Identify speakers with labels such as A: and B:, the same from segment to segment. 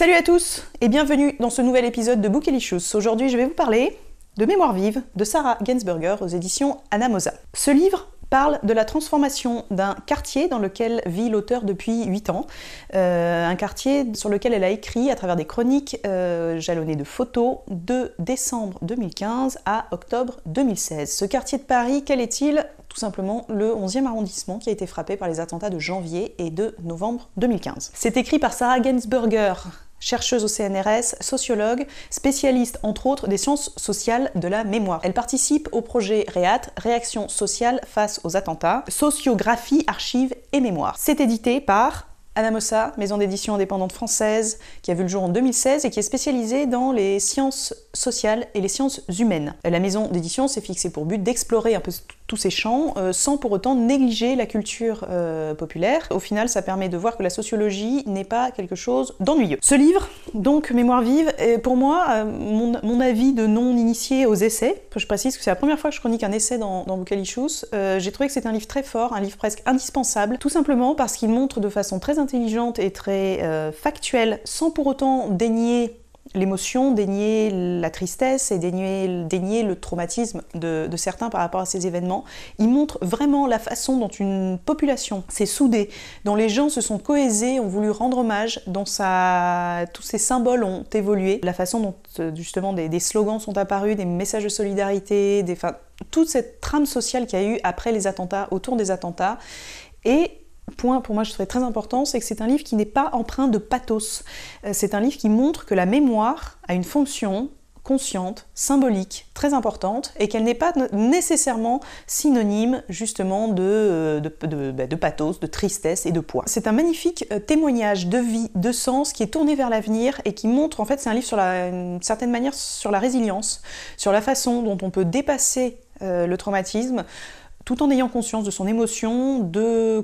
A: Salut à tous et bienvenue dans ce nouvel épisode de Bookelicious. Aujourd'hui je vais vous parler de Mémoires vives de Sarah Gainsberger aux éditions Anamosa. Ce livre parle de la transformation d'un quartier dans lequel vit l'auteur depuis 8 ans. Un quartier sur lequel elle a écrit à travers des chroniques jalonnées de photos de décembre 2015 à octobre 2016. Ce quartier de Paris, quel est-il ? Tout simplement le 11e arrondissement qui a été frappé par les attentats de janvier et de novembre 2015. C'est écrit par Sarah Gainsberger, chercheuse au CNRS, sociologue, spécialiste entre autres des sciences sociales de la mémoire. Elle participe au projet REAT, Réaction sociale face aux attentats, sociographie, archives et mémoire. C'est édité par Anamosa, maison d'édition indépendante française, qui a vu le jour en 2016 et qui est spécialisée dans les sciences sociales et les sciences humaines. La maison d'édition s'est fixée pour but d'explorer un peu tous ces champs, sans pour autant négliger la culture populaire. Au final, ça permet de voir que la sociologie n'est pas quelque chose d'ennuyeux. Ce livre, donc Mémoires vives, est pour moi mon avis de non-initié aux essais. Je précise que c'est la première fois que je chronique un essai dans Bookelicious. J'ai trouvé que c'est un livre très fort, un livre presque indispensable, tout simplement parce qu'il montre de façon très intelligente et très factuelle, sans pour autant dénier l'émotion, dénier la tristesse et dénier le traumatisme de certains par rapport à ces événements. Il montre vraiment la façon dont une population s'est soudée, dont les gens se sont cohésés, ont voulu rendre hommage, dont tous ces symboles ont évolué, la façon dont justement des slogans sont apparus, des messages de solidarité, toute cette trame sociale qu'il y a eu après les attentats, autour des attentats. Et point pour moi je trouve très important, c'est que c'est un livre qui n'est pas empreint de pathos. C'est un livre qui montre que la mémoire a une fonction consciente, symbolique, très importante, et qu'elle n'est pas nécessairement synonyme justement de pathos, de tristesse et de poids. C'est un magnifique témoignage de vie, de sens, qui est tourné vers l'avenir et qui montre, en fait, c'est un livre d'une certaine manière sur la résilience, sur la façon dont on peut dépasser le traumatisme, tout en ayant conscience de son émotion,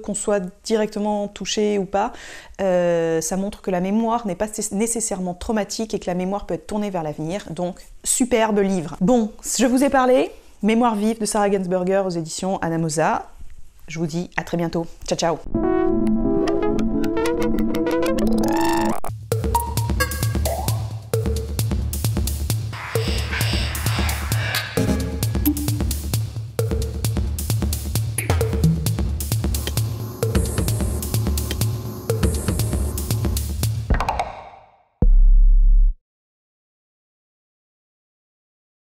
A: qu'on soit directement touché ou pas. Ça montre que la mémoire n'est pas nécessairement traumatique et que la mémoire peut être tournée vers l'avenir. Donc, superbe livre. Bon, je vous ai parlé, Mémoires vives de Sarah Gainsberger aux éditions Anamosa. Je vous dis à très bientôt. Ciao, ciao.